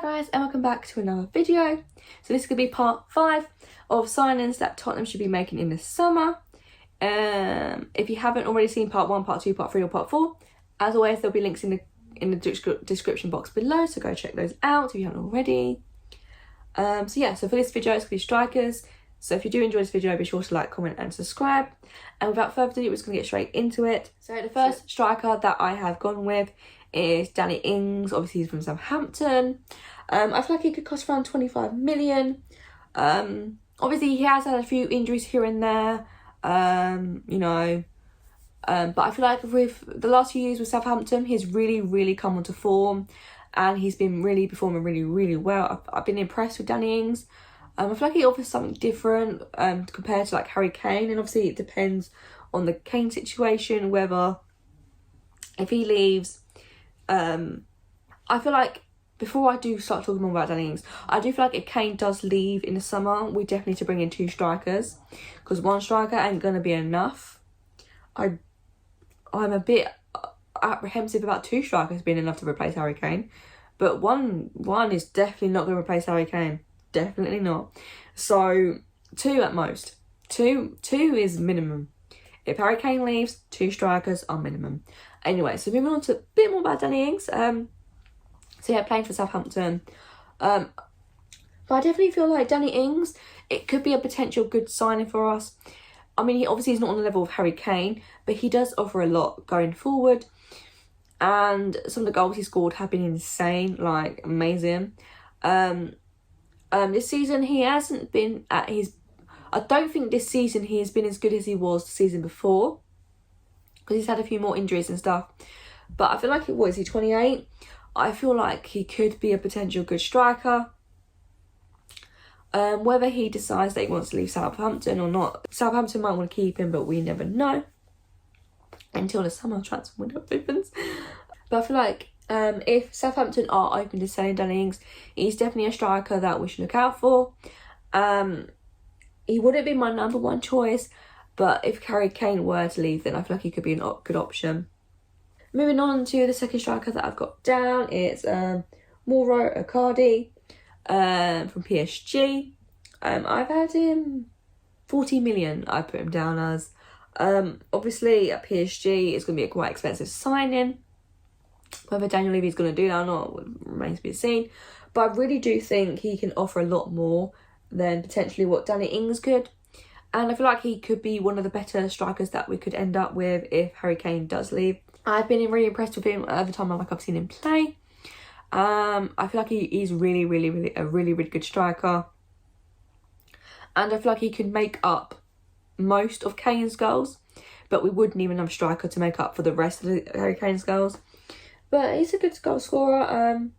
Hi guys, and welcome back to another video. So this could be part 5 of signings that Tottenham should be making in the summer. If you haven't already seen part 1, part 2, part 3 or part 4, as always there'll be links in the description box below, so go check those out if you haven't already. So for this video it's going to be strikers. So if you do enjoy this video, be sure to like, comment and subscribe. And without further ado, we're just going to get straight into it. So the first striker that I have gone with is Danny Ings. Obviously he's from Southampton. I feel like he could cost around 25 million. Obviously he has had a few injuries here and there, but I feel like with the last few years with Southampton, he's really come onto form and he's been performing really well. I've been impressed with Danny Ings. I feel like he offers something different compared to like Harry Kane, and obviously it depends on the Kane situation, whether if he leaves. I feel like before I do start talking more about Danny Ings, I do feel like if Kane does leave in the summer, we definitely need to bring in 2 strikers, because 1 striker ain't gonna be enough. I'm a bit apprehensive about 2 strikers being enough to replace Harry Kane, but one is definitely not gonna replace Harry Kane. Definitely not. So 2 at most. Two is minimum. If Harry Kane leaves, 2 strikers are minimum. Anyway, so moving on to a bit more about Danny Ings. Playing for Southampton. But I definitely feel like Danny Ings, it could be a potential good signing for us. I mean, he obviously is not on the level of Harry Kane, but he does offer a lot going forward. And some of the goals he scored have been insane, like amazing. This season he hasn't been at his... I don't think this season he has been as good as he was the season before, because he's had a few more injuries and stuff. But I feel like, what is he, 28? I feel like he could be a potential good striker. Whether he decides that he wants to leave Southampton or not, Southampton might want to keep him, but we never know until the summer transfer window opens. But I feel like if Southampton are open to selling Danny Ings, he's definitely a striker that we should look out for. He wouldn't be my number 1 choice, but if Harry Kane were to leave, then I feel like he could be a good option. Moving on to the second striker that I've got down, it's Moro Icardi from PSG. I've had him 40 million, I put him down as. Obviously at PSG it's going to be a quite expensive signing. Whether Daniel Levy's going to do that or not remains to be seen. But I really do think he can offer a lot more than potentially what Danny Ings could. And I feel like he could be one of the better strikers that we could end up with if Harry Kane does leave. I've been really impressed with him every time I've seen him play. I feel like he's really a really good striker. And I feel like he can make up most of Kane's goals. But we would need another striker to make up for the rest of Harry Kane's goals. But he's a good goal scorer.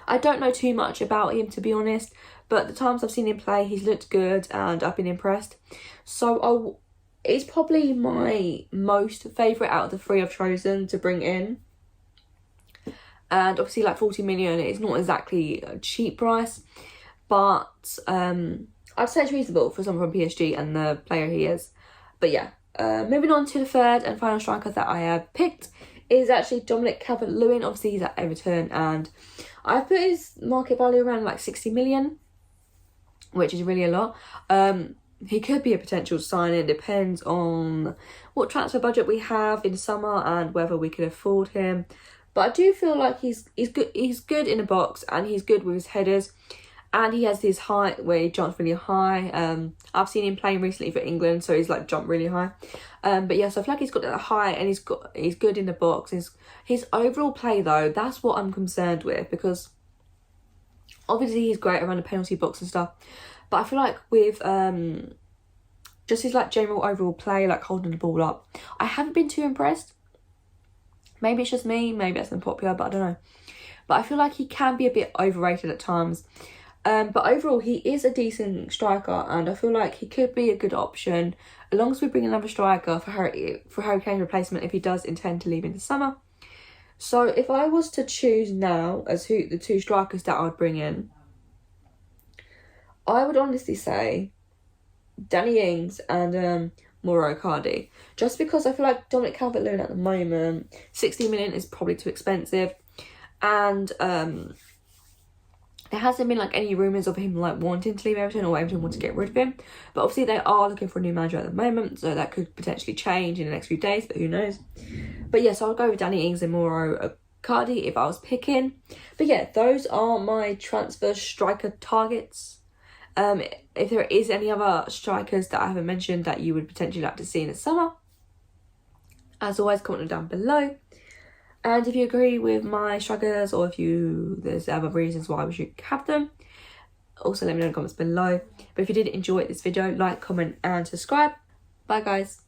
I don't know too much about him, to be honest, but the times I've seen him play, he's looked good and I've been impressed. So he's probably my most favourite out of the 3 I've chosen to bring in. And obviously, like 40 million is not exactly a cheap price, but I'd say it's reasonable for someone from PSG and the player he is. But yeah, moving on to the third and final striker that I have picked is actually Dominic. Lewin. Obviously he's at Everton, and I've put his market value around like 60 million, which is really a lot. He could be a potential signing, depends on what transfer budget we have in summer and whether we can afford him. But I do feel like he's good in the box, and he's good with his headers, and he has this height where he jumps really high. I've seen him playing recently for England, so he's like jumped really high. But yeah, so I feel like he's got that height and he's good in the box. His overall play though, that's what I'm concerned with, because obviously he's great around the penalty box and stuff. But I feel like with just his like general overall play, like holding the ball up, I haven't been too impressed. Maybe it's just me, maybe that's unpopular, but I don't know. But I feel like he can be a bit overrated at times. But overall, he is a decent striker, and I feel like he could be a good option, as long as we bring another striker for Harry Kane's replacement if he does intend to leave in the summer. So if I was to choose now as the 2 strikers that I would bring in, I would honestly say Danny Ings and Moro Icardi, just because I feel like Dominic Calvert-Lewin at the moment, 60 million is probably too expensive, and There hasn't been like any rumours of him like wanting to leave Everton or Everton want to get rid of him. But obviously they are looking for a new manager at the moment, so that could potentially change in the next few days, but who knows. But yeah, so I'll go with Danny Ings and Moro Icardi if I was picking. But yeah, those are my transfer striker targets. If there is any other strikers that I haven't mentioned that you would potentially like to see in the summer, as always, comment them down below. And if you agree with my strikers, or if there's other reasons why we should have them, also let me know in the comments below. But if you did enjoy this video, like, comment and subscribe. Bye guys.